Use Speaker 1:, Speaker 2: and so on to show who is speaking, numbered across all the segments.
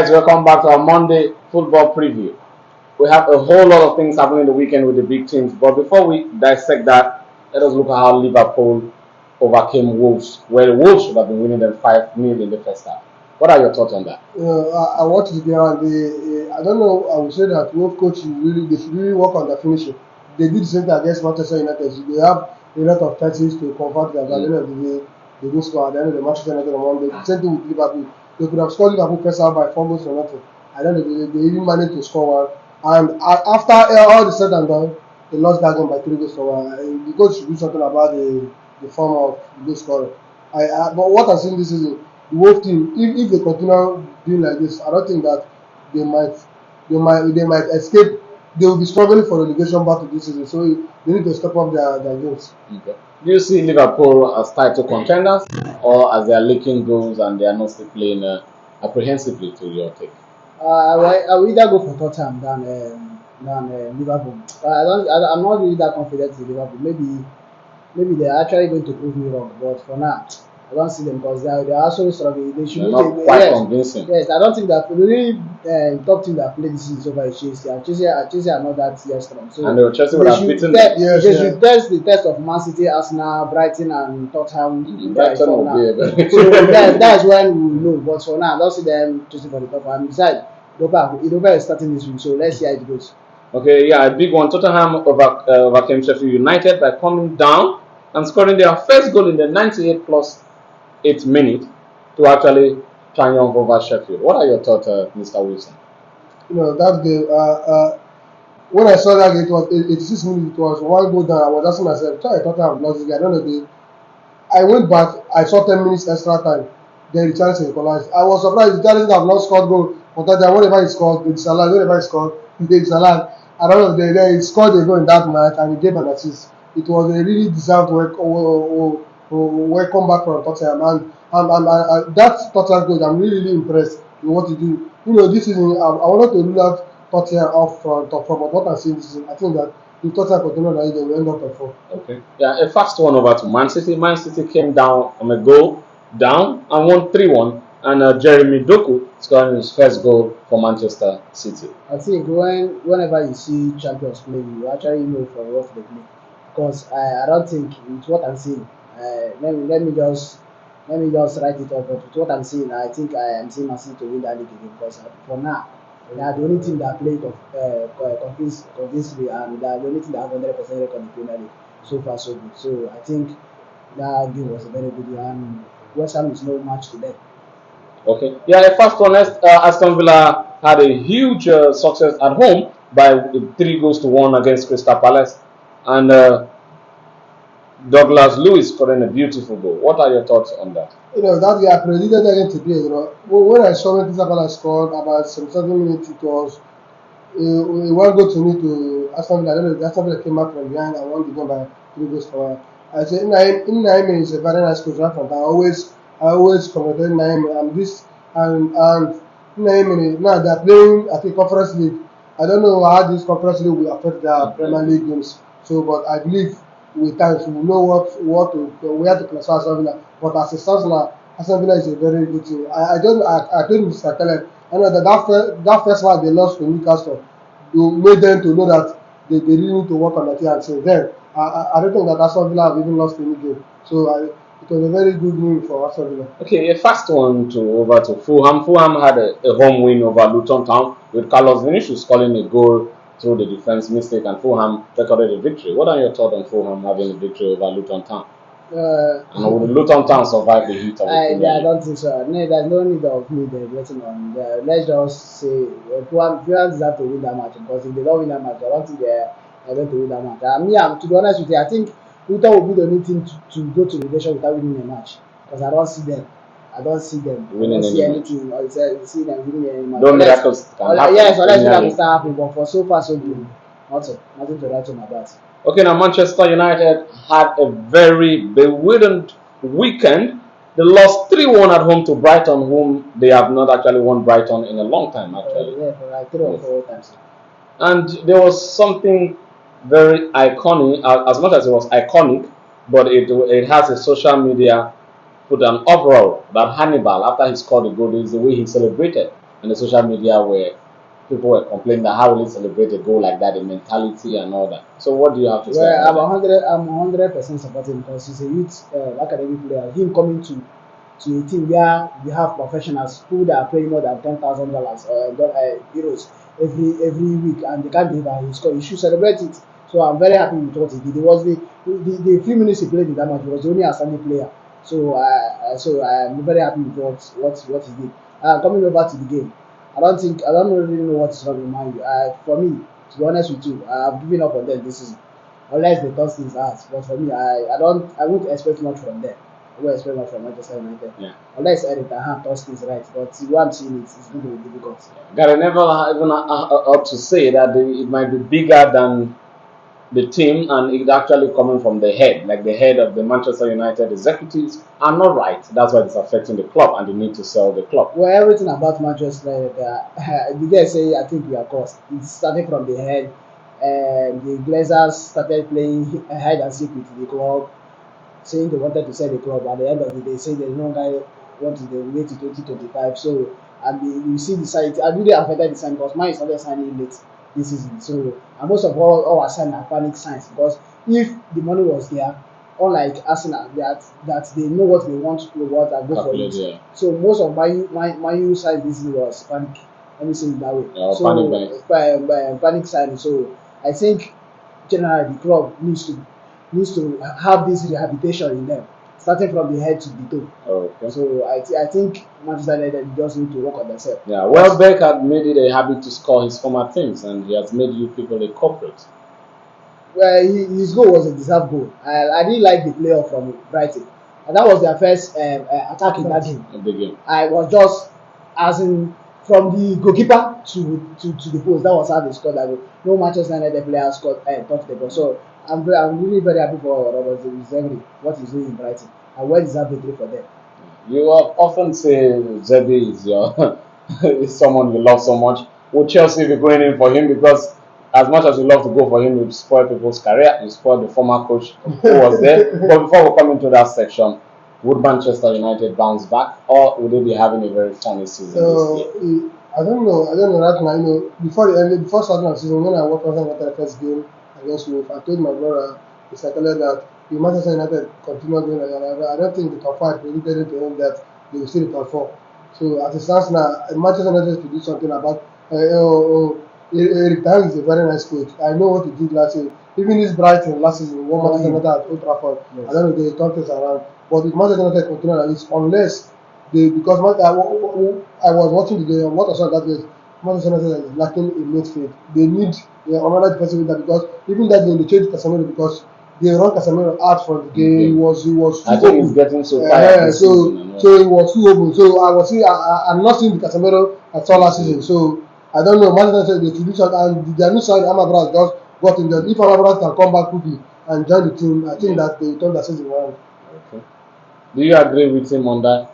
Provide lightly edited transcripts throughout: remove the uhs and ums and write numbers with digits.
Speaker 1: Guys, welcome back to our Monday football preview. We have a whole lot of things happening the weekend with the big teams, but before we dissect that, let us look at how Liverpool overcame Wolves, where the Wolves should have been winning them 5-0 in the first half. What are your thoughts on that?
Speaker 2: I watched the game and I don't know. I would say that Wolf coach they should really work on their finishing. They did the same thing against Manchester United. So they have a lot of chances to convert them. At the end of the day, they didn't score. At the end of the Manchester United on Monday. The same thing with Liverpool. They could have scored Liverpool first half by 4 goals or nothing. At the end of the day, they even managed to score one. And after all the said and done, they lost that game by 3 goals to one. The coach should do something about the form of the goal scoring. But what I've seen this season, the Wolf team, if they continue doing like this, I don't think that they might escape. They will be struggling for relegation battle this season, so they need to step up their games.
Speaker 1: Okay. Do you see Liverpool as title contenders or as they are leaking goals and they are not still playing apprehensively to your take?
Speaker 3: I will either go for Tottenham than Liverpool. I'm not really that confident in Liverpool. Maybe they're actually going to prove me wrong, but for now, I don't see them because they're actually struggling. They should
Speaker 1: They're not quite convincing.
Speaker 3: Yes, I don't think that the really top team that played this season is over is Chelsea. And Chelsea are not that yet strong. So
Speaker 1: And Chelsea would have beaten
Speaker 3: they should test the test of Man City, Arsenal, Brighton, and Tottenham.
Speaker 1: Brighton will be a very
Speaker 3: So that's when we will know. But for now, I don't see them chasing for the top. And besides, Europa is starting this week, so let's see how it goes.
Speaker 1: Okay, yeah, a big one. Tottenham overcame Sheffield United by coming down and scoring their first goal in the 98 plus 8 minute to actually triumph over Sheffield. What are your thoughts, Mr. Wilson?
Speaker 2: That game. When I saw that game, it was 86 minutes. It was one goal down. I was asking myself, I thought I have lost this game. I don't know. I went back. I saw 10 minutes extra time. Then Richarlison equalized. I was surprised. Richarlison have not scored goal. But that whenever he scored, it's allowed. Whenever he scored, it's allowed. I don't know. Then he scored a goal in that match and he gave an assist. It was a really deserved welcome back from Tottenham. And that Tottenham coach, I'm really impressed with what he do. This season, I wanted to rule out Tottenham off from top four, but what I'm seeing this season, I think that if Tottenham continue like they will end up top four.
Speaker 1: Okay. Yeah, a fast one over to Man City. Man City came down on a goal down and won 3-1. And Jeremy Doku scoring his first goal for Manchester City.
Speaker 3: I think whenever you see champions play, you actually know for what they play. Because I don't think it's what I'm seeing. Let me just write it up. But with what I'm seeing, I think I am seeing Man City to win that league again. Because for now, they are the only team that played convincingly, and they are the only team that have 100% record in the Premier League. So far, so good. So I think that game was a very good one. And West Ham is no match to them.
Speaker 1: Okay. Yeah, first one, Aston Villa had a huge success at home by 3-1 against Crystal Palace. And Douglas Lewis scoring a beautiful goal. What are your thoughts on that?
Speaker 2: That I predicted again today. When I saw when Crystal Palace scored about some 7 minutes, it was a one goal to me to Aston Villa. I don't know. Aston Villa came back from behind and won the game by 3-1. I said in 9 minutes, a very nice coach right from that. I always commented 9 minutes and 9 minutes. Now they're playing at the Conference League. I don't know how this Conference League will affect their Premier League games. So, but I believe with time we will know where to classify Aston Villa. But as it stands now, Aston Villa is a very good team. I told Mr. Kelly, I know that first match they lost to Newcastle, you made them to know that they really need to work on the team. And since then, I don't think that Aston Villa have even lost any game. So it was a very good win for Aston Villa.
Speaker 1: Okay, a fast one over to Fulham. Fulham had a home win over Luton Town with Carlos Vinicius scoring a goal through the defense mistake, and Fulham recorded a victory. What are your thoughts on Fulham having a victory over Luton Town? And will Luton Town survive the heat of it?
Speaker 3: I don't think so. No, there's no need of me betting on. Let's just say Fulham deserve to win that match, because if they don't win that match, I don't think they're going to win that match. To be honest with you, I think Luton will be the only team to go to relegation without winning a match, because I don't see them. I don't see
Speaker 1: winning
Speaker 3: anything. I see them winning any match.
Speaker 1: Don't miracles can happen.
Speaker 3: Yes, unless miracles start happening. But for so far, so good. Nothing to write home about.
Speaker 1: Okay, now Manchester United had a very bewildered weekend. They lost 3-1 at home to Brighton, whom they have not actually won Brighton in a long time, actually.
Speaker 3: Yeah, for like 3 or 4 times.
Speaker 1: And there was something very iconic, as much as it was iconic, but it has a social media put an uproar that Hannibal, after he scored the goal, is the way he celebrated. and the social media where people were complaining that how will he celebrate a goal like that, the mentality and all that. So what do you have to say
Speaker 3: Well,
Speaker 1: about that?
Speaker 3: I'm 100% supporting him because he's a youth academic player. Him coming to a team where we have professionals who that are paying more than $10,000 euros every week, and they can't deliver. He should celebrate it. So I'm very happy with what he did. It was the few minutes he played in that match. He was the only outstanding player. So I'm very happy with what he did. Coming over to the game, I don't really know what is wrong with Man U. For me, to be honest with you, I've given up on them this season. Unless they toss things out. But for me, I won't expect much from them. I won't expect much from Manchester United.
Speaker 1: Yeah.
Speaker 3: Unless Eric Ten Hag does things right. But what I'm seeing is it's going to be difficult.
Speaker 1: Gary Neville even ought to say that it might be bigger than the team, and it actually coming from the head, like the head of the Manchester United executives are not right. That's why it's affecting the club, and they need to sell the club.
Speaker 3: Well, everything about Manchester United, the guys say I think we are cost. It's starting from the head. The Glazers started playing hide and seek with the club, saying they wanted to sell the club. At the end of the day, say the no guy wanted to wait to 2025. So, and you see the site, I really affected the sign because mine started signing late this season. So, and most of all our sign are panic signs because if the money was there, unlike Arsenal, that they know what they want to what and go for it.
Speaker 1: Yeah.
Speaker 3: So most of my U side this season was panic. Let me say it that way.
Speaker 1: Yeah,
Speaker 3: So panic signing. So I think generally the club needs to have this rehabilitation in them, starting from the head to the toe.
Speaker 1: Okay.
Speaker 3: So I think Manchester United just need to work on themselves.
Speaker 1: Yeah, Welbeck had made it a habit to score his former teams, and he has made you people a corporate.
Speaker 3: Well, his goal was a deserved goal. I didn't like the playoff from Brighton, and that was their first attack in that game.
Speaker 1: In the game.
Speaker 3: I was just as in from the goalkeeper to the post. That was how they scored that goal. No Manchester United player scored touched the ball. So I'm really very happy for Robert Zemery, what he's doing in Brighton, and well deserved victory for them.
Speaker 1: You often say Zebi is your is someone you love so much. Would Chelsea be going in for him because as much as you love to go for him, you spoil people's career, you spoil the former coach who was there. But before we come into that section, would Manchester United bounce back, or would they be having a very funny season this year?
Speaker 2: I don't know. I don't know right now. Before starting the season, when I watched Manchester United first game against Wolves, I told my brother, the psychologist, that if Manchester United continue going like that, I don't think the top five will get into him that they will still the top four. So as it stands now, Manchester United to do something about. Eric Ten Hag is a very nice coach. I know what he did last year. Even this Brighton last season, won Manchester United at Old Trafford.
Speaker 3: Yes.
Speaker 2: I don't know they turn things around. But if Manchester United continue like this, unless because I was watching the game, what I saw that was Manchester United is lacking in midfield. They need another defensive midfielder because even that game they changed Casemiro because they run Casemiro out from the game. He was too
Speaker 1: I think he's
Speaker 2: open.
Speaker 1: getting so tired.
Speaker 2: So he was too open. So I'm not seeing the Casemiro at all last season. So I don't know. Manchester United they should do something, and their new side Amabras just got in there. If Amabras can come back quickly and join the team, I think that they will turn the season around.
Speaker 1: Okay. Do you agree with him on that?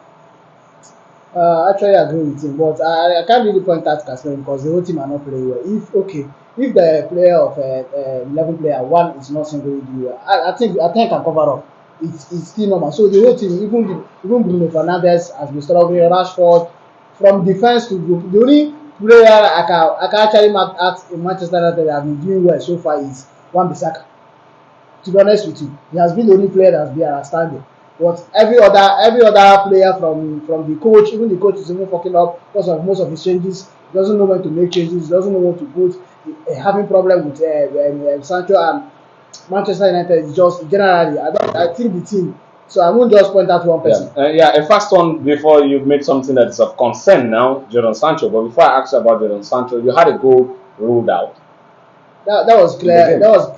Speaker 3: Actually, I agree with him, but I can't really point out Casemiro because the whole team are not playing well. If the player of 11 player one is not singling you well, I think I can cover up. It's still normal. So the whole team, even Bruno Fernandes has been struggling. Rashford, from defense to group, the only player I can actually mark at in Manchester United that has been doing well so far is Wan-Bissaka. To be honest with you, he has been the only player that has been outstanding. But every other player from the coach, even the coach is even fucking up because of most of his changes. He doesn't know when to make changes. He doesn't know what to put. Having problem with Sancho and Manchester United is just generally. I think the team. So I won't just point out one person.
Speaker 1: A fast one before you made something that is of concern now, Jadon Sancho. But before I ask you about Jadon Sancho, you had a goal ruled out.
Speaker 3: That was clear. That was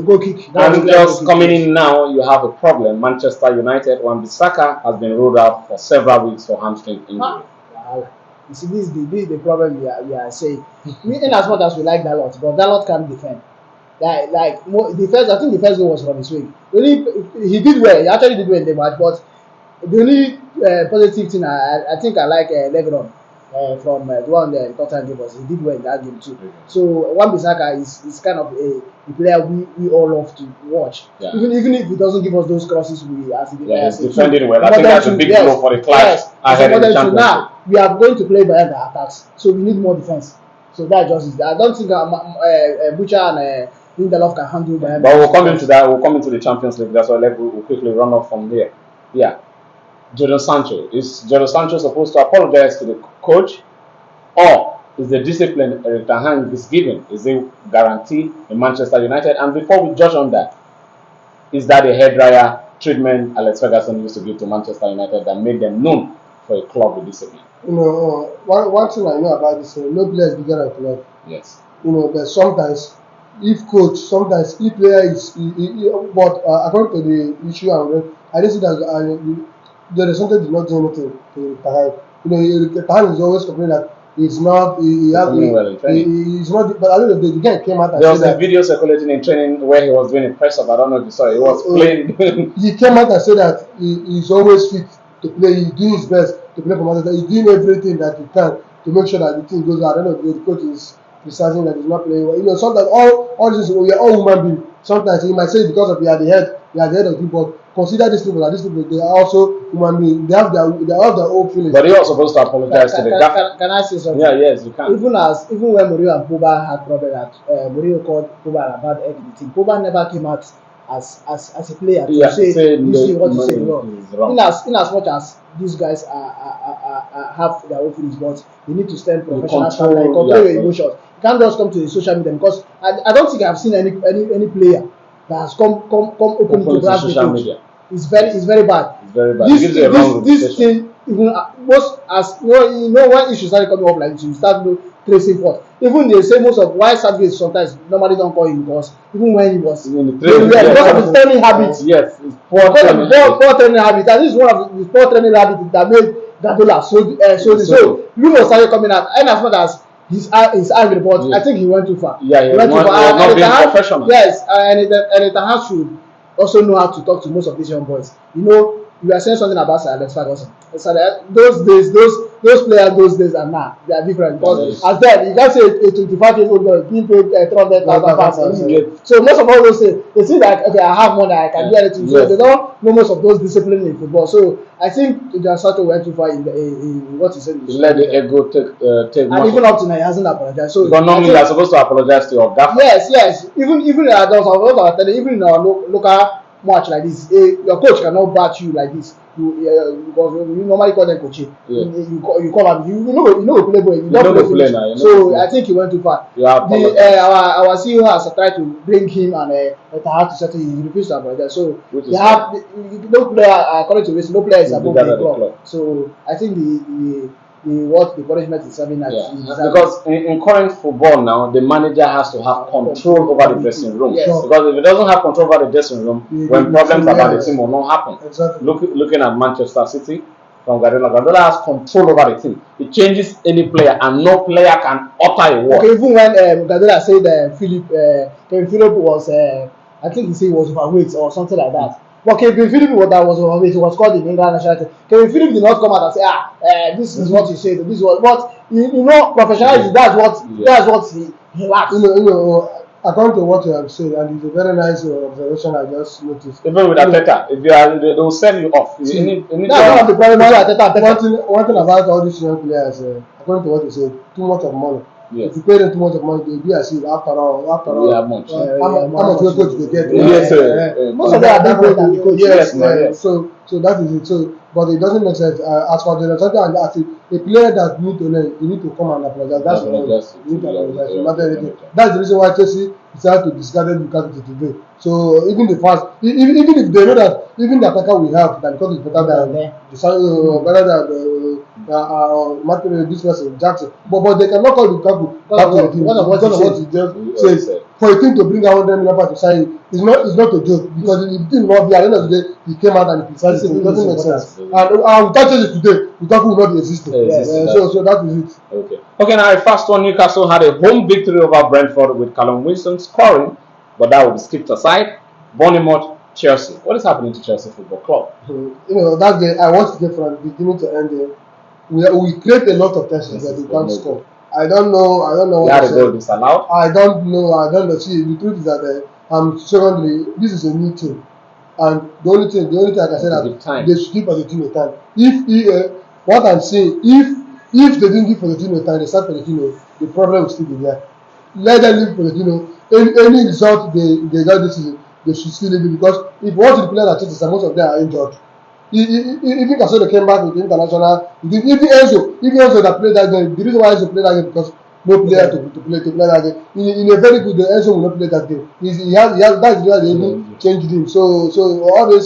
Speaker 3: goal kick.
Speaker 1: And just coming in now, you have a problem. Manchester United, Wan-Bissaka has been ruled out for several weeks for hamstring injury.
Speaker 3: Wow. You see, this is the problem we are saying. In as much as we like Dalot, but Dalot can't defend. I think the first goal was from his wing. He did well. He actually did well in the match, but the only positive thing I think I like Leveron. from the one that Tottenham gave us. He did well in that game too. So Wan-Bissaka is kind of a player we all love to watch.
Speaker 1: Yeah.
Speaker 3: Even if he doesn't give us those crosses we as he
Speaker 1: he's defended well. I think that's a big blow for the clash ahead in the championship.
Speaker 3: Now we are going to play Bayern that attacks, so we need more defense. So that just is. I don't think Butcher and Lindelof can handle Bayern.
Speaker 1: But we'll come into that. We'll come into the Champions League. That's why we'll quickly run off from there. Yeah. Jadon Sancho. Is Jadon Sancho supposed to apologize to the coach, or is the discipline Erik ten Hag is given is a guarantee in Manchester United? And before we judge on that, is that the hairdryer treatment Alex Ferguson used to give to Manchester United that made them known for a club with discipline?
Speaker 2: One thing I know about this, no player is bigger than club.
Speaker 1: Yes.
Speaker 2: But sometimes, if player is, but according to the issue I didn't see that the Resulta did not do anything to Tahan. Tahan is always complaining that he's not. He's not. But I don't know. The guy came out and
Speaker 1: there was
Speaker 2: said
Speaker 1: a video circulating in training where he was doing a press up. I don't know if you saw it. He was playing.
Speaker 2: He came out and said that he's always fit to play. He's doing his best to play for Manchester. He's doing everything that he can to make sure that the team goes out. I don't know if the coach is criticizing that he's not playing well. Sometimes all this we are all human beings. Sometimes he might say because of we are the head of the board. Consider these people they are also human beings. They have their own feelings.
Speaker 1: But you're supposed to apologize to the guy.
Speaker 3: Can I say something?
Speaker 1: Yeah, yes, you can.
Speaker 3: Even when Mourinho and Pogba had problem that Mourinho called Pogba a bad egg in the team, Pogba never came out as a player to say what you say wrong. In as much as these guys have their own feelings, but they need to stand professional and control your emotions. You can't just come to the social media because I don't think I've seen any player that has come open to grab the coach. It's very bad.
Speaker 1: It's very bad.
Speaker 3: This thing even most as when issues start coming up like this, you start tracing fault. Even they say most of why Southgate sometimes normally don't call him because even when he was because of his training habits.
Speaker 1: Yes,
Speaker 3: poor training habits. And this is one of the poor training habits that made Guardiola so you know started coming out and as much as he's angry, but I think he went too far.
Speaker 1: Yeah, he went too far. Not being professional.
Speaker 3: Yes, and ten Hag should also know how to talk to most of these young boys. You are saying something about Sir Alex Ferguson. So those players those days are now they are different because as then you can't say a 25-year-old boy being paid 300,000 pounds. So most of all those things they see like okay I have money I can do anything. So they don't know most of those discipline in football. So I think Jadon Sancho went too far in what he said.
Speaker 1: He let the ego take.
Speaker 3: And even up to now he hasn't apologized. So
Speaker 1: because normally you are supposed to apologize to your gaffer.
Speaker 3: Yes. Even in our local match like this, your coach cannot bat you like this. Because you normally call them coaching. Yeah. You call him. You know play ball. You don't play now. So I think he went too far. Our CEO has tried to bring him and Tahar to settle. He refused to apologize. So they have no player according to this. No player is above the club. So I think the punishment is serving that.
Speaker 1: Because in current football now, the manager has to have control over the dressing room.
Speaker 3: Yes.
Speaker 1: Because if he doesn't have control over the dressing room, when problems about the team will not happen.
Speaker 2: Exactly.
Speaker 1: Looking at Manchester City from Guardiola has control over the team. He changes any player, and no player can utter a word.
Speaker 3: Okay, even when Guardiola said Kevin Phillips was, I think he said he was overweight or something like that. But Kevin Phillips was overweight. He was called in England national team. Kevin Phillips did not come out and say, this is what you said. This was what professionalism. That's what he lacks.
Speaker 2: According to what you have said, and it's a very nice observation I just noticed.
Speaker 1: Even with Arteta, if they will send you off.
Speaker 2: That's one of the problems. One thing about all these young players, according to what you said, too much of money.
Speaker 1: Yes.
Speaker 2: If you pay them too much of money, they'll be as if after all,
Speaker 1: how much
Speaker 2: coach they get.
Speaker 3: Most of them are being paid than the coach.
Speaker 2: Yes. So that is it. So, but it doesn't make sense. As for the result, and as a player that need to learn, you need to come and apologize. That's what you need to apologize. No matter anything. That's the reason why Chelsea decided to discard Lukaku today. So even the fans, even if they know that even the attacker we have, that because it's better than this person Jackson, but they cannot call Lukaku back to the team. One of what he just says. For a team to bring 100 million to sign it's not a joke because if the team not be at the end of the day he came out and he criticized it. It doesn't make sense. And without Chelsea today, Lukaku will not be existing. So that is it.
Speaker 1: Okay. Now first one, Newcastle had a home victory over Brentford with Callum Wilson scoring, but that will be skipped aside. Bournemouth, Chelsea. What is happening to Chelsea Football Club?
Speaker 2: That's I watched it from beginning to end. we create a lot of chances
Speaker 1: This
Speaker 2: that
Speaker 1: is
Speaker 2: we can't
Speaker 1: no
Speaker 2: score. I don't know
Speaker 1: You
Speaker 2: what
Speaker 1: had
Speaker 2: to
Speaker 1: a goal
Speaker 2: say.
Speaker 1: disallowed.
Speaker 2: I don't know. See, the truth is that secondly, this is a new team, and the only thing I can say
Speaker 1: To
Speaker 2: that
Speaker 1: give time.
Speaker 2: they should give Pochettino time. What I'm saying, if they didn't give Pochettino time, they start Pochettino, the problem will still be there. Let them leave Pochettino. Any result they got this season, they should still leave it because if you watch the players at Chelsea, most of them are injured. Even Casodo came back with the international. Even Enzo that played that game. The reason why Enzo played that game because no player to play that game. In a very good day, Enzo will not play that game. He has that's the reason they even changed him. So all the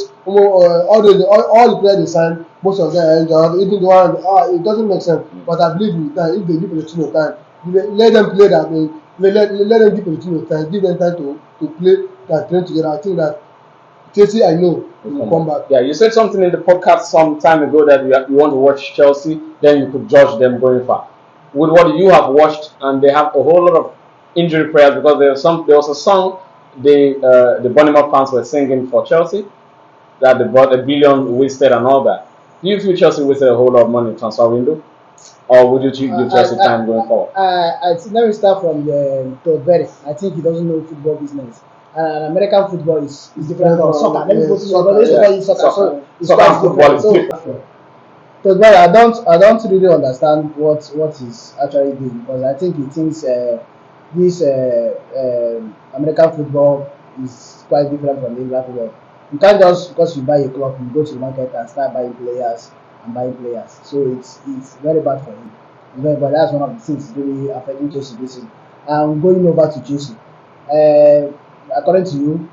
Speaker 2: players they signed, most of them are injured. Even the one it doesn't make sense. But I believe with time, if they give Pochettino time, let them play that game. Let them give Pochettino time. Give them time to play and train together. I think that Chelsea, I know, will come back.
Speaker 1: Yeah, you said something in the podcast some time ago that you want to watch Chelsea, then you could judge them going far. With what you have watched, and they have a whole lot of injury prayers because there was a song the Bournemouth fans were singing for Chelsea that they bought $1 billion wasted and all that. Do you feel Chelsea wasted a whole lot of money in transfer window, or would you give Chelsea time going forward?
Speaker 3: Let me start from the Todd Berry. I think he doesn't know football business. And American football is different from soccer. Let me put it because they used to call it soccer, so it's
Speaker 1: Soccer
Speaker 3: quite
Speaker 1: and football is
Speaker 3: different.
Speaker 1: different.
Speaker 3: Todd Berry, I don't really understand what he's actually doing because I think he thinks this American football is quite different from the English football. You can't just because you buy a club, you go to the market and start buying players and buying players. So it's very bad for him. But that's one of the things really affecting Chelsea this season. And going over to Chelsea, according to you,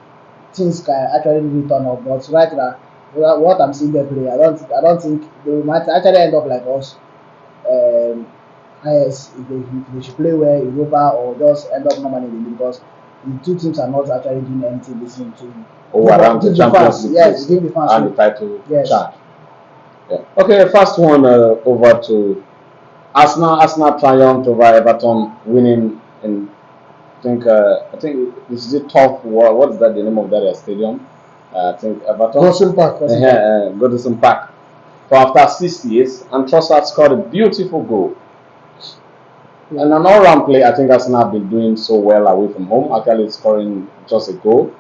Speaker 3: things can actually really turn up. But right now, what I'm seeing them play, I don't think they might actually end up like us. IS if they should play well in Europa or just end up normally in the league because the two teams are not actually doing anything this season to
Speaker 1: Around the
Speaker 3: give the
Speaker 1: Champions
Speaker 3: fans,
Speaker 1: League,
Speaker 3: yes, give the fans
Speaker 1: and the
Speaker 3: hope.
Speaker 1: title
Speaker 3: Yes.
Speaker 1: charge. Yeah. Okay, first one over to Arsenal. Arsenal triumphed over Everton, winning in I think this is it top. What is that? The name of that stadium? I think Everton.
Speaker 2: Goodison Park.
Speaker 1: Goodison Park. For after 6 years, and Trossard scored a beautiful goal.
Speaker 2: Yeah.
Speaker 1: And an all-round play, I think Arsenal have been doing so well away from home. Actually, scoring just a goal.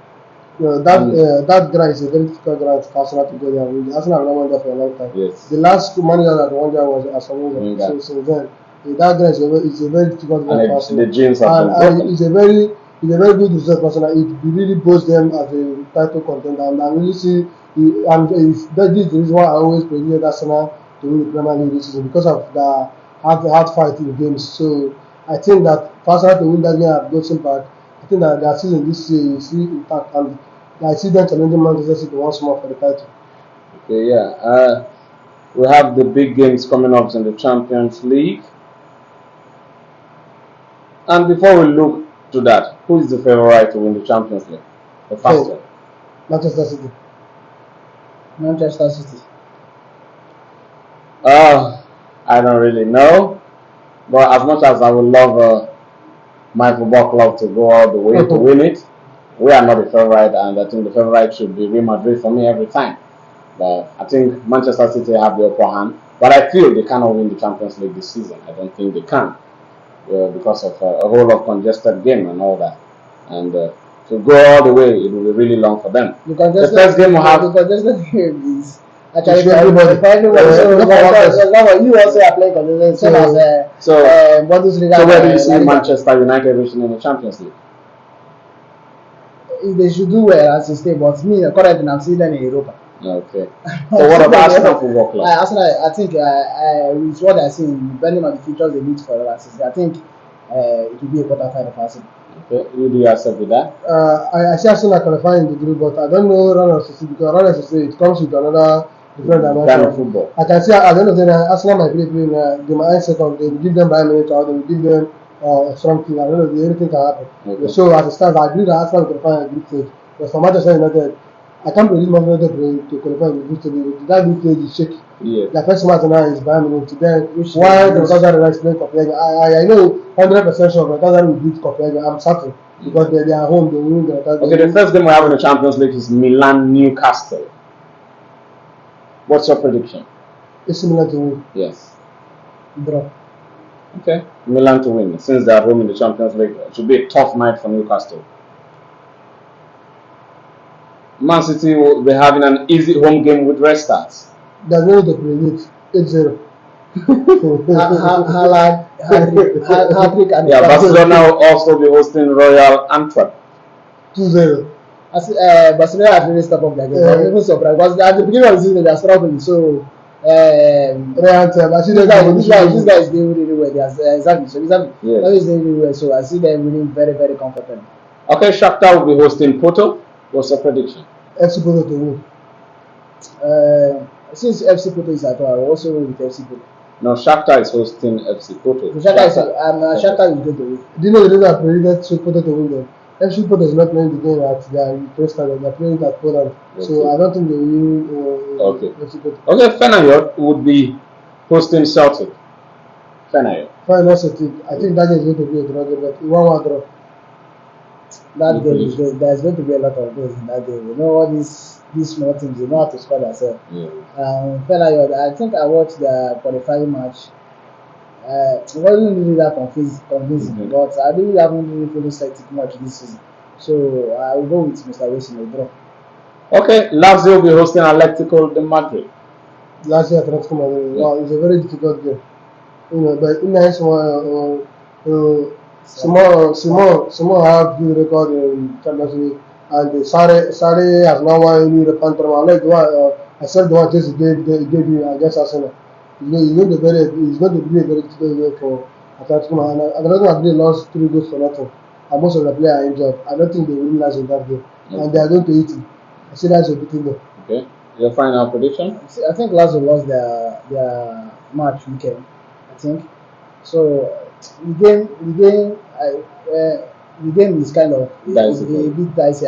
Speaker 2: That guy is a very difficult guy for Arsenal to go there with. Arsenal have not won there for a long time.
Speaker 1: Yes.
Speaker 2: The last manager that won there was Arsene Wenger. So since then, that guy is a very difficult guy for Arsenal.
Speaker 1: The James have been broken.
Speaker 2: He's a very good result person. It really boasts them as a title contender. And I really see, that is the reason why I always predict Arsenal to win the Premier League this season because of the hard fight in the games. So I think that for Arsenal to win that game at Goodison Park, I think that their season this year is really intact, and I see them challenging Manchester City once more for the title.
Speaker 1: Okay, yeah. We have the big games coming up in the Champions League. And before we look to that, who is the favorite to win the Champions League? The first one.
Speaker 2: Manchester City.
Speaker 3: Manchester City.
Speaker 1: I don't really know. But as much as I would love my football club to go all the way to win it, we are not the favorite, and I think the favorite should be Real Madrid for me every time. But I think Manchester City have the upper hand. But I feel they cannot win the Champions League this season. I don't think they can because of a whole of congested game and all that. And to go all the way, it will be really long for them.
Speaker 3: The first game will have. The congested game is actually for everybody. You also are playing congested, same as Bundesliga.
Speaker 1: So where do you see Manchester United reaching in the Champions League?
Speaker 3: They should do well as you stay, but me currently I'm seeing them in Europa.
Speaker 1: Okay. So what about Arsenal Football Club?
Speaker 3: Arsenal, I think with what I see, depending on the features they need for last season, I think it will be a quarter-final for Arsenal.
Speaker 1: Okay. You do yourself with that?
Speaker 2: I see Arsenal qualifying in the group, but I don't know Ronald City because Ronald City it comes with another different dimension.
Speaker 1: Kind of football.
Speaker 2: I can see at the end of the day, Arsenal might be playing. They might second. They will give them Bayern Munich or they will give them a strong team. I don't know. Anything can happen.
Speaker 1: Okay.
Speaker 2: So as it stands, I believe that Arsenal will qualify in the group stage. But for Manchester United, I can't predict Manchester United to qualify in the group stage. That group stage is shaky.
Speaker 1: Yeah.
Speaker 2: The first match now is Bayern Munich. Then why the Galatasaray is playing Copenhagen? I know 100% sure Galatasaray will beat Copenhagen. I'm certain because they are home. They win the
Speaker 1: Okay, the first game we have in the Champions League is Milan Newcastle. What's your prediction?
Speaker 2: It's similar to me.
Speaker 1: Yes.
Speaker 3: Draw.
Speaker 1: Okay. Milan to win since they are home in the Champions League. It should be a tough night for Newcastle. Man City will be having an easy home game with rest starts.
Speaker 2: They're going to predict 8-0.
Speaker 3: Haaland, hat-trick, and
Speaker 1: Yeah, Barcelona will also be hosting Royal Antwerp.
Speaker 2: 2-0.
Speaker 3: Barcelona has really stepped up their game. I'm even surprised because at the beginning of the season they are struggling. So
Speaker 2: Royal Antwerp. I see
Speaker 3: this
Speaker 2: them.
Speaker 3: guy is doing really well. They are exactly. So
Speaker 1: Yes.
Speaker 3: is doing really well. So I see them winning very, very comfortably.
Speaker 1: Okay, Shakhtar will be hosting Porto. What's your prediction?
Speaker 2: FC Porto to win.
Speaker 3: Since FC Porto is at home, I will also go with FC Porto.
Speaker 1: No, Shakhtar is hosting FC Porto.
Speaker 3: Shakhtar is going to win.
Speaker 2: Do you know the reason I predicted Porto to win them? FC Porto is not playing the game at their Ukraine stadium. They're playing it at Poland.
Speaker 1: Okay.
Speaker 2: So I don't think they will
Speaker 1: Okay.
Speaker 2: FC Porto.
Speaker 1: Okay, Feyenoord would be hosting Celtic. Feyenoord.
Speaker 2: Final Celtic. I think that game is going to be a draw game, but 1-1 draw.
Speaker 3: That game is good. There's going to be a lot of goals in that game. You know all these small teams, they know how to score themselves.
Speaker 1: Yeah.
Speaker 3: Feyenoord, I think I watched the qualifying match. It wasn't really that convincing, but I really haven't really followed Celtic much this season. So I will go with Mr. Wilson a draw.
Speaker 1: Okay, Lazio will be hosting Atletico de Madrid.
Speaker 2: Last year, Atletico Madrid. Wow, it's a very difficult game. You know, but in nice one, Simon have good record in Champions League, and Sare has not won any European tournament. Like the one, except the one Chelsea gave you against Arsenal. He's going to be a very difficult game for Atletico Madrid. Atletico Madrid lost 3 goals for nothing, and most of the players are injured. I don't think they will win last in that game, and they are going to eat it. I see that's a beating them.
Speaker 1: Okay, your final prediction?
Speaker 3: I think Lazio lost their match weekend. I think so. The game is kind of a bit dicey.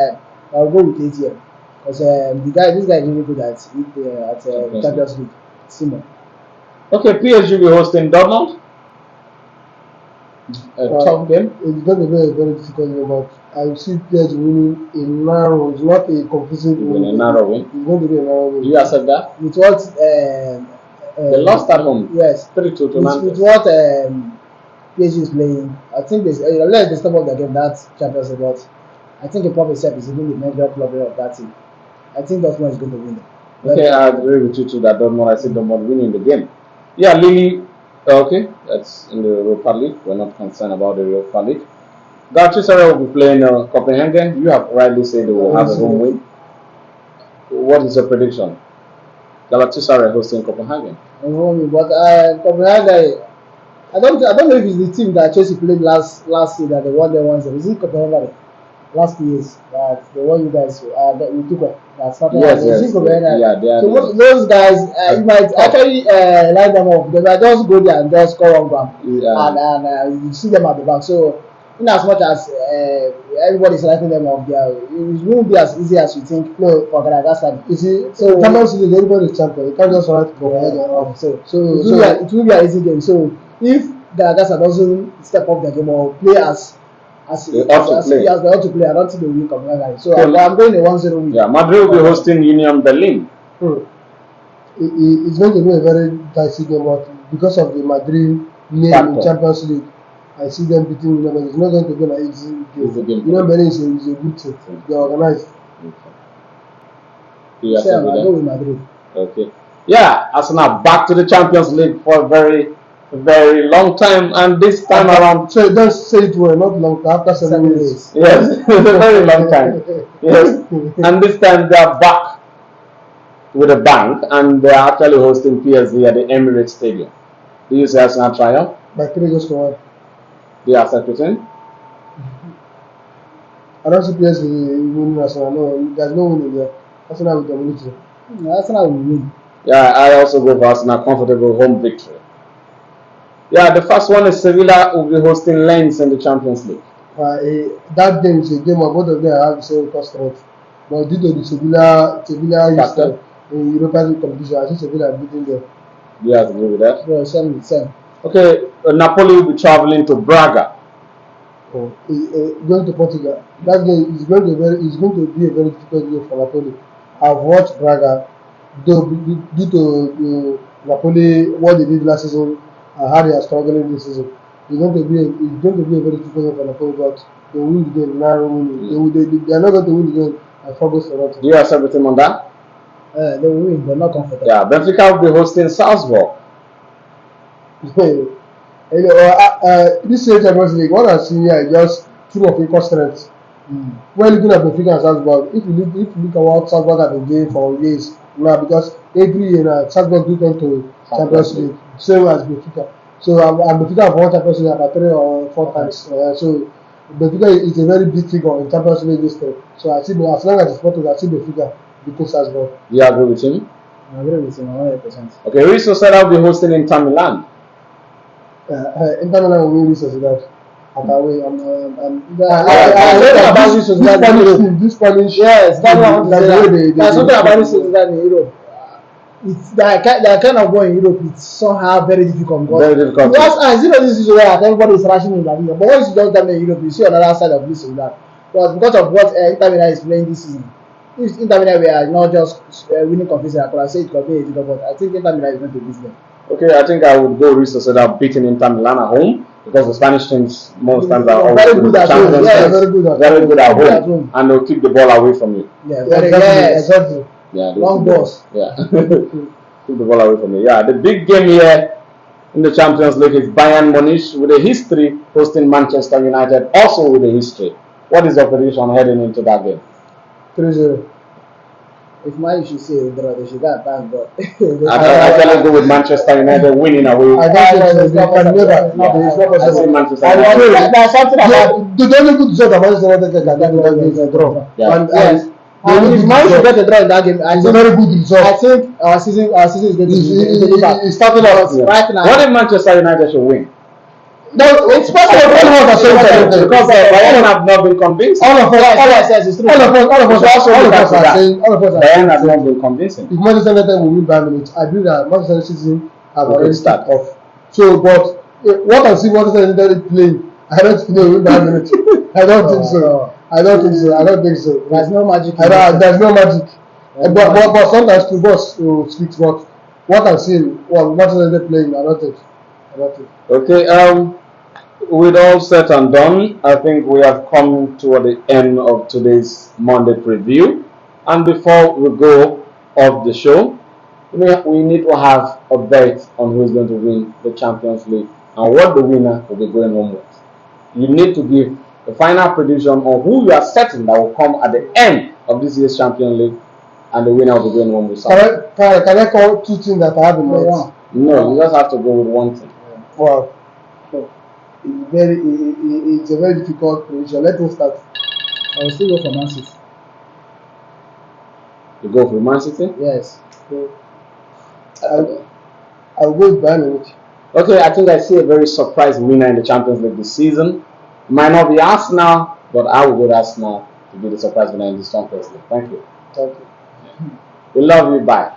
Speaker 3: I'll go with ATM because this guy is really good at Champions League. Simon.
Speaker 1: Okay, PSG will be hosting Dortmund. A tough game.
Speaker 2: It's going to be a very difficult game, but I see PSG winning a narrow. It's not a convincing win.
Speaker 1: A narrow win.
Speaker 2: It's going to be a narrow win.
Speaker 1: Do you accept that?
Speaker 3: With what?
Speaker 1: They lost at home.
Speaker 3: Yes.
Speaker 1: 3-2 to Nantes.
Speaker 3: With what PSG is playing, I think there's unless they step up the game that Champions League, but I think a proper step is even the major problem of that team. I think Dortmund is going to win.
Speaker 1: Okay, I agree with you too that Dortmund. I see Dortmund winning the game. Yeah, Lille. Okay, that's in the Europa League. We're not concerned about the Europa League. Galatasaray will be playing Copenhagen. You have rightly said they will have a home win. What is your prediction? Galatasaray hosting Copenhagen.
Speaker 3: But Copenhagen, I don't know if it's the team that Chelsea played last year that they won their 1-0. Is it Copenhagen? Last years that the one you guys that we took that started.
Speaker 1: Yes.
Speaker 3: Yeah,
Speaker 1: they are.
Speaker 3: So those guys, you might actually line them up. They might just go there and just score one goal, and you see them at the back. So, in as much as everybody's liking them up there, it won't be as easy as you think. No, for Galatasaray. You see, so
Speaker 2: Champions League, everybody's champion. You can't just write Copenhagen up.
Speaker 3: So it will be an easy game. So if Galatasaray doesn't step up their game or play as they ought to play, I don't think they will win Copenhagen. So I'm going a 1-0 win.
Speaker 1: Yeah, Madrid will be hosting Union Berlin.
Speaker 2: It's going to be a very dicey game, but because of the Madrid name in Champions League, I see them beating Union Berlin. It's not going to be an easy game. Union Berlin is a good team. They are organized.
Speaker 3: I'll go with Madrid.
Speaker 1: Okay. Yeah, Arsenal back to the Champions League for a very long time, and this time around.
Speaker 2: So don't say it well, not long. After 7 years.
Speaker 1: Yes, it's a very long time. Yes, and this time they are back with a bang, and they are actually hosting PSG at the Emirates Stadium. Do you see Arsenal triumph?
Speaker 2: By 3 goals to 1.
Speaker 1: Do you accept it?
Speaker 2: I don't see PSG winning Arsenal. No, there's no winning there. Arsenal will dominate.
Speaker 3: Arsenal will win.
Speaker 1: Yeah, I also go for Arsenal comfortable home victory. Yeah, the first one is Sevilla will be hosting Lens in the Champions League.
Speaker 2: That game is a game of both of them have the same cost strength. But due to the Sevilla history in European competition, I think Sevilla are beating them.
Speaker 1: Do you agree with that?
Speaker 3: Yeah, same.
Speaker 1: Okay, Napoli will be traveling to Braga.
Speaker 2: Going to Portugal. That game is going to be a very difficult game for Napoli. I've watched Braga, though due to Napoli what they did last season how they are struggling this season. It's going to be a very difficult for Napoli, but they will win the game. Now they are not going to win the game and focus for nothing.
Speaker 1: Do you accept with him on that?
Speaker 3: They will win, but not comfortable.
Speaker 1: Yeah, Benfica will be hosting Salzburg.
Speaker 2: This year Champions League, what I've seen here is just team of equal strength. When looking at Benfica and Salzburg, if you look at what Salzburg have been doing for years now, because every year now Salzburg do come to Champions League, same as Benfica. So and Benfica have won Champions League about 3 or 4 times. So Benfica is a very big figure in Champions League this time. So I see, as long as it's possible, I see Benfica beating Salzburg.
Speaker 1: Do you agree with him?
Speaker 3: I agree with him 100%.
Speaker 1: Okay, Real Sociedad will be hosting Inter Milan.
Speaker 2: Inter Milan will win this Sociedad. I
Speaker 3: heard about this Sociedad.
Speaker 2: This Spanish.
Speaker 3: Yes, that's what I want to say.
Speaker 2: There's
Speaker 3: There's something about this Sociedad in Europe. It's that kind of ball in Europe. It's somehow very difficult.
Speaker 1: Very difficult.
Speaker 3: Because you know this is where everybody is rushing in La Liga. But once you just come in Europe, you see another side of this Sociedad. Because of what Inter Milan is playing this season. If Inter Milan were not just winning convincingly, I could have said it could be a difficult, but I think Inter Milan is going to beat them.
Speaker 1: Okay, I think I would go Real Sociedad beating Inter Milan at home because the Spanish teams most times are always
Speaker 3: very good at home.
Speaker 2: Yes,
Speaker 1: very good at home, and they'll keep the ball away from you.
Speaker 3: Yeah,
Speaker 2: Exactly.
Speaker 1: Yeah,
Speaker 3: long balls.
Speaker 1: Yeah, keep the ball away from you. Yeah, the big game here in the Champions League is Bayern Munich with a history hosting Manchester United, also with a history. What is your prediction heading into that game?
Speaker 2: 3-0.
Speaker 3: If Man should say a draw, they should go and thank God.
Speaker 1: I actually go with Manchester United winning away.
Speaker 2: I don't think so. They can never.
Speaker 1: Yeah.
Speaker 2: It's not
Speaker 1: I say
Speaker 2: possible.
Speaker 1: Manchester
Speaker 2: And
Speaker 1: United.
Speaker 3: There's something about
Speaker 2: the only good result that Manchester United can do is a draw.
Speaker 1: Yeah.
Speaker 2: And
Speaker 3: yes. And if Man should get a draw in that game,
Speaker 2: it's a very good result.
Speaker 3: I think our season is going to be back.
Speaker 2: It's starting out.
Speaker 1: Yeah.
Speaker 3: Right now.
Speaker 1: What if Manchester United should win?
Speaker 2: No, it's possible.
Speaker 1: Because Bayern have not been convincing.
Speaker 2: All of us
Speaker 1: Bayern has
Speaker 2: are
Speaker 1: not been convincing.
Speaker 2: if Manchester United will win Bayern Munich, I believe that Manchester United season have
Speaker 1: A good
Speaker 2: already
Speaker 1: start.
Speaker 2: started off. So, but what I see Manchester United playing, I don't think they will win Bayern Munich. I don't think so. I don't think so.
Speaker 3: There's no magic.
Speaker 2: There's no magic. But sometimes football speaks. But what I'm seeing, Manchester United playing, I don't think.
Speaker 1: Okay, with all said and done, I think we have come toward the end of today's Monday preview. And before we go off the show, we need to have a bet on who is going to win the Champions League and what the winner will be going home with. You need to give the final prediction on who you are certain that will come at the end of this year's Champions League, and the winner will be going home with something.
Speaker 2: Can I call 2 things that I have in mind?
Speaker 1: No, you just have to go with one thing.
Speaker 2: Wow. It's a very difficult position. Let me start.
Speaker 3: I will still go for Man City.
Speaker 1: You go for Man City?
Speaker 3: Yes.
Speaker 2: I'll go with Bayern Munich.
Speaker 1: Okay, I think I see a very surprise winner in the Champions League this season. It might not be Arsenal, but I will go with Arsenal to be the surprise winner in this Champions League. Thank you.
Speaker 2: Thank you.
Speaker 1: We love you. Bye.